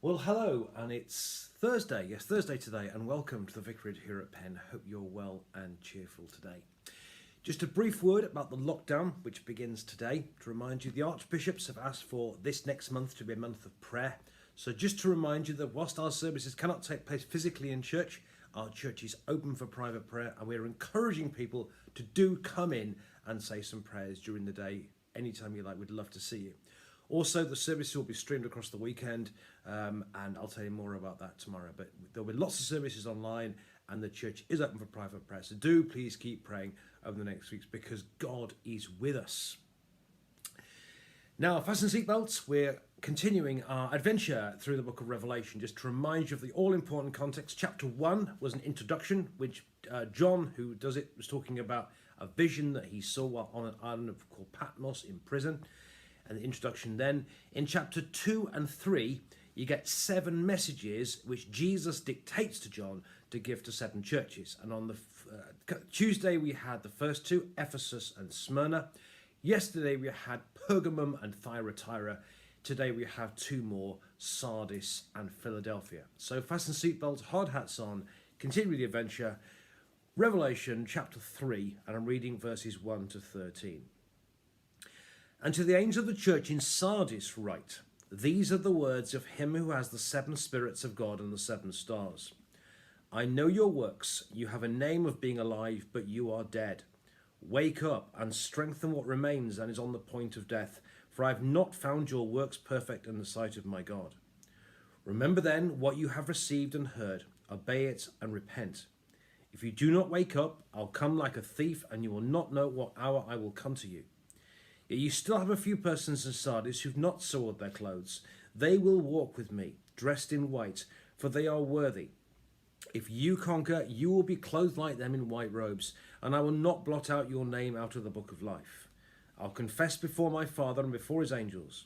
Well, hello, and it's Thursday. Yes, Thursday today, and welcome to the Vicarage here at Penn. Hope you're well and cheerful today. Just a brief word about the lockdown, which begins today. To remind you, the archbishops have asked for this next month to be a month of prayer. So just to remind you that whilst our services cannot take place physically in church, our church is open for private prayer, and we're encouraging people to do come in and say some prayers during the day. Anytime you like, we'd love to see you. Also, the services will be streamed across the weekend, and I'll tell you more about that tomorrow. But there'll be lots of services online, and the church is open for private prayer. So do please keep praying over the next weeks, because God is with us. Now, fasten seatbelts. We're continuing our adventure through the book of Revelation. Just to remind you of the all-important context, chapter 1 was an introduction, which John, who does it, was talking about a vision that he saw while on an island called Patmos in prison. And the introduction then. In chapter 2 and 3, you get 7 messages which Jesus dictates to John to give to 7 churches. And on the Tuesday, we had the first 2, Ephesus and Smyrna. Yesterday, we had Pergamum and Thyatira. Today, we have 2 more, Sardis and Philadelphia. So fasten seatbelts, hard hats on, continue the adventure. Revelation chapter 3, and I'm reading verses 1 to 13. And to the angel of the church in Sardis write, these are the words of him who has the 7 spirits of God and the 7 stars. I know your works. You have a name of being alive, but you are dead. Wake up and strengthen what remains and is on the point of death, for I have not found your works perfect in the sight of my God. Remember then what you have received and heard. Obey it and repent. If you do not wake up, I'll come like a thief, and you will not know what hour I will come to you. Yet you still have a few persons in Sardis who've not soiled their clothes. They will walk with me, dressed in white, for they are worthy. If you conquer, you will be clothed like them in white robes, and I will not blot out your name out of the book of life. I'll confess before my Father and before his angels.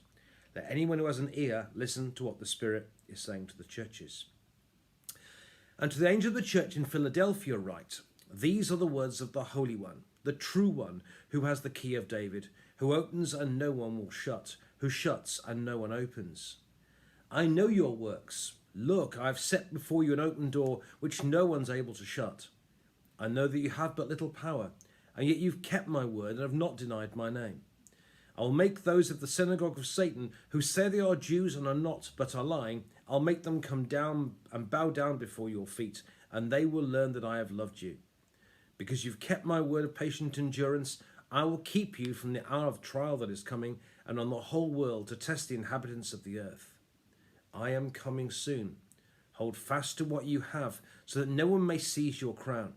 Let anyone who has an ear listen to what the Spirit is saying to the churches. And to the angel of the church in Philadelphia write, these are the words of the Holy One, the true one, who has the key of David, who opens and no one will shut, who shuts and no one opens. I know your works. Look, I have set before you an open door which no one's able to shut. I know that you have but little power, and yet you've kept my word and have not denied my name. I'll make those of the synagogue of Satan who say they are Jews and are not, but are lying, I'll make them come down and bow down before your feet, and they will learn that I have loved you. Because you've kept my word of patient endurance, I will keep you from the hour of trial that is coming, and on the whole world to test the inhabitants of the earth. I am coming soon. Hold fast to what you have, so that no one may seize your crown.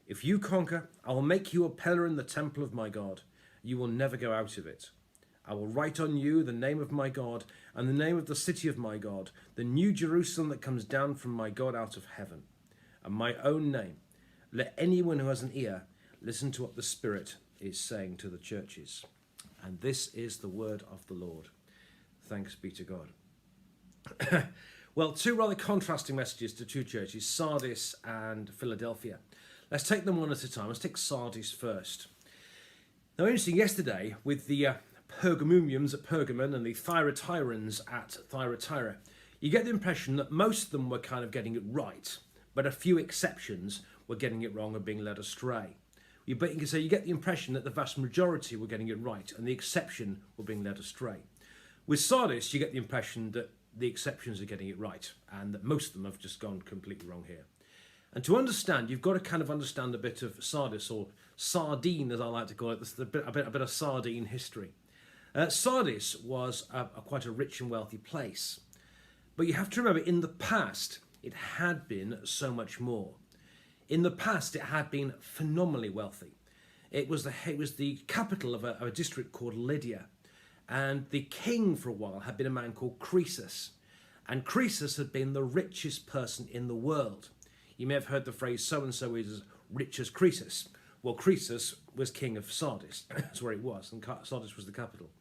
If you conquer, I will make you a pillar in the temple of my God. You will never go out of it. I will write on you the name of my God, and the name of the city of my God, the new Jerusalem that comes down from my God out of heaven, and my own name. Let anyone who has an ear listen to what the Spirit is saying to the churches. And this is the word of the Lord. Thanks be to God. Well, 2 rather contrasting messages to 2 churches, Sardis and Philadelphia. Let's take them one at a time. Let's take Sardis first. Now, interesting, yesterday with the Pergamumians at Pergamon and the Thyatirans at Thyatira, you get the impression that most of them were kind of getting it right, but a few exceptions were getting it wrong and being led astray. But you can say you get the impression that the vast majority were getting it right and the exception were being led astray. With Sardis, you get the impression that the exceptions are getting it right and that most of them have just gone completely wrong here. And to understand, you've got to kind of understand a bit of Sardis, or Sardine as I like to call it. This is a bit of Sardine history. Sardis was quite a rich and wealthy place. But you have to remember, in the past, it had been so much more. In the past, it had been phenomenally wealthy. It was the capital of a district called Lydia. And the king for a while had been a man called Croesus. And Croesus had been the richest person in the world. You may have heard the phrase, so-and-so is as rich as Croesus. Well, Croesus was king of Sardis. That's where it was, and Sardis was the capital.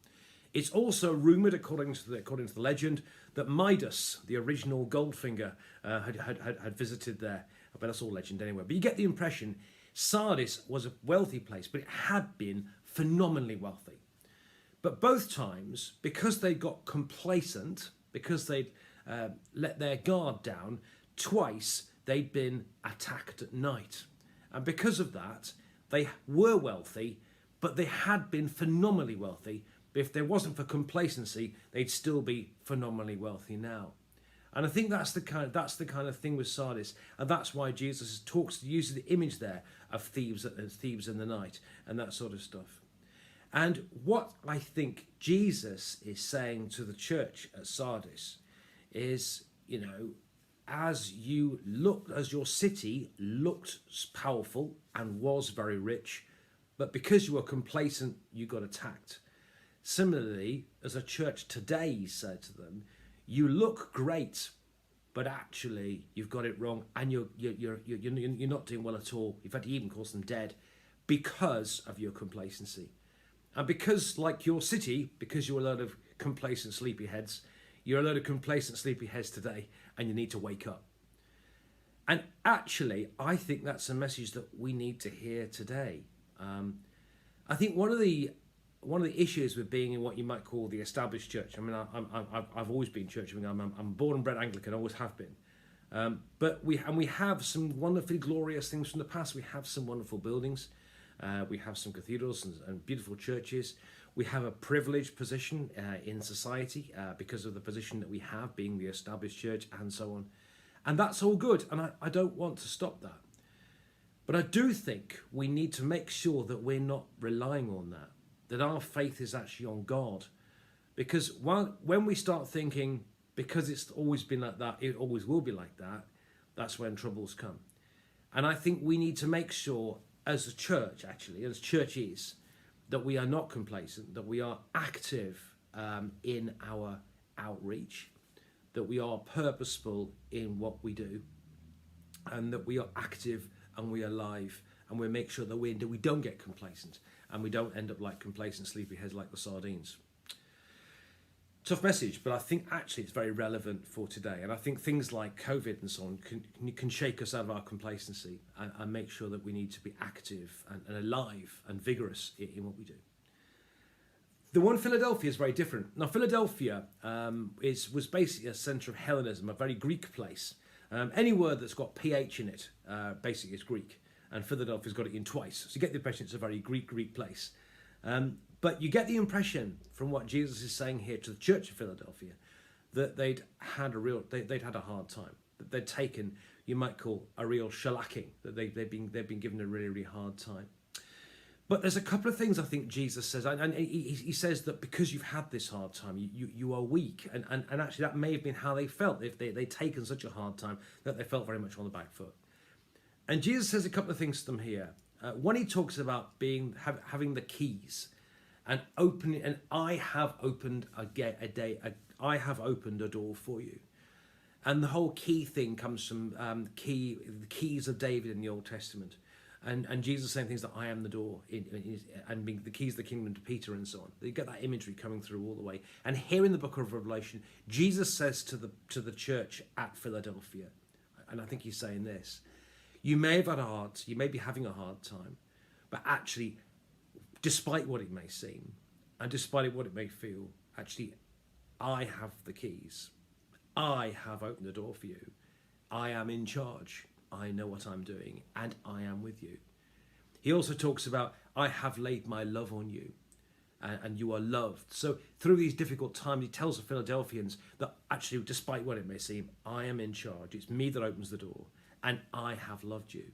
It's also rumoured, according to the legend, that Midas, the original Goldfinger, had visited there. But that's all legend anyway. But you get the impression Sardis was a wealthy place, but it had been phenomenally wealthy. But both times, because they got complacent, because they'd let their guard down. Twice they'd been attacked at night. And because of that, they were wealthy, but they had been phenomenally wealthy. But if there wasn't for complacency, they'd still be phenomenally wealthy now. And I think that's the kind of thing with Sardis, and that's why Jesus uses the image there of thieves in the night and that sort of stuff. And what I think Jesus is saying to the church at Sardis is, as your city looked powerful and was very rich, but because you were complacent, you got attacked. Similarly, as a church today, he said to them, you look great, but actually you've got it wrong, and you're not doing well at all. In fact, he even calls them dead because of your complacency. And because, like your city, because you're a load of complacent sleepyheads, you're a load of complacent sleepyheads today, and you need to wake up. And actually, I think that's a message that we need to hear today. I think one of the issues with being in what you might call the established church. I mean, I've always been church. I mean, I'm born and bred Anglican, always have been. But we have some wonderfully glorious things from the past. We have some wonderful buildings. We have some cathedrals and beautiful churches. We have a privileged position in society because of the position that we have, being the established church and so on. And that's all good. And I don't want to stop that. But I do think we need to make sure that we're not relying on that our faith is actually on God. Because when we start thinking, because it's always been like that, it always will be like that, that's when troubles come. And I think we need to make sure, as a church, actually, as church is, that we are not complacent, that we are active in our outreach, that we are purposeful in what we do, and that we are active and we are live, and we make sure that we don't get complacent, and we don't end up like complacent sleepyheads like the Sardines. Tough message, but I think actually it's very relevant for today. And I think things like COVID and so on can shake us out of our complacency and make sure that we need to be active and alive and vigorous in what we do. The one Philadelphia is very different. Now, Philadelphia was basically a centre of Hellenism, a very Greek place. Any word that's got PH in it basically is Greek. And Philadelphia's got it in twice. So you get the impression it's a very Greek place. But you get the impression from what Jesus is saying here to the church of Philadelphia that they'd had a hard time. That they'd taken, you might call, a real shellacking. That they've been given a really, really hard time. But there's a couple of things I think Jesus says, and he says that because you've had this hard time, you are weak, and actually that may have been how they felt if they'd taken such a hard time that they felt very much on the back foot. And Jesus says a couple of things to them here. One, he talks about having the keys and opening, and I have opened I have opened a door for you. And the whole key thing comes from the keys of David in the Old Testament. And Jesus saying things like, I am the door, and being the keys of the kingdom to Peter and so on. You get that imagery coming through all the way. And here in the book of Revelation, Jesus says to the church at Philadelphia, and I think he's saying this, you may be having a hard time, but actually, despite what it may seem, and despite what it may feel, actually, I have the keys. I have opened the door for you. I am in charge. I know what I'm doing, and I am with you. He also talks about, I have laid my love on you, and you are loved. So through these difficult times, he tells the Philadelphians that actually, despite what it may seem, I am in charge. It's me that opens the door, and I have loved you.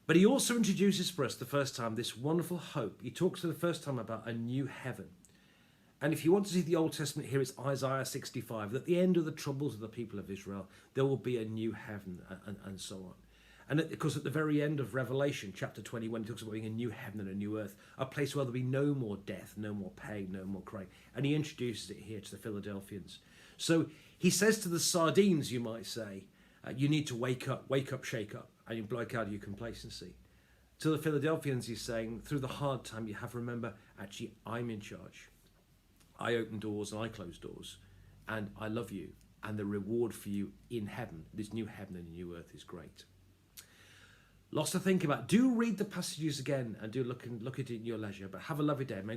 But he also introduces for us the first time this wonderful hope. He talks for the first time about a new heaven. And if you want to see the Old Testament here, it's Isaiah 65. That at the end of the troubles of the people of Israel, there will be a new heaven and so on. And because at the very end of Revelation, chapter 21, he talks about being a new heaven and a new earth, a place where there'll be no more death, no more pain, no more crying. And he introduces it here to the Philadelphians. So he says to the Sardines, you might say, you need to wake up, shake up, and you break out of your complacency. To the Philadelphians, he's saying, through the hard time you have, remember, actually, I'm in charge. I open doors and I close doors, and I love you, and the reward for you in heaven, this new heaven and new earth, is great. Lots to think about. Do read the passages again and do look at it in your leisure, but have a lovely day.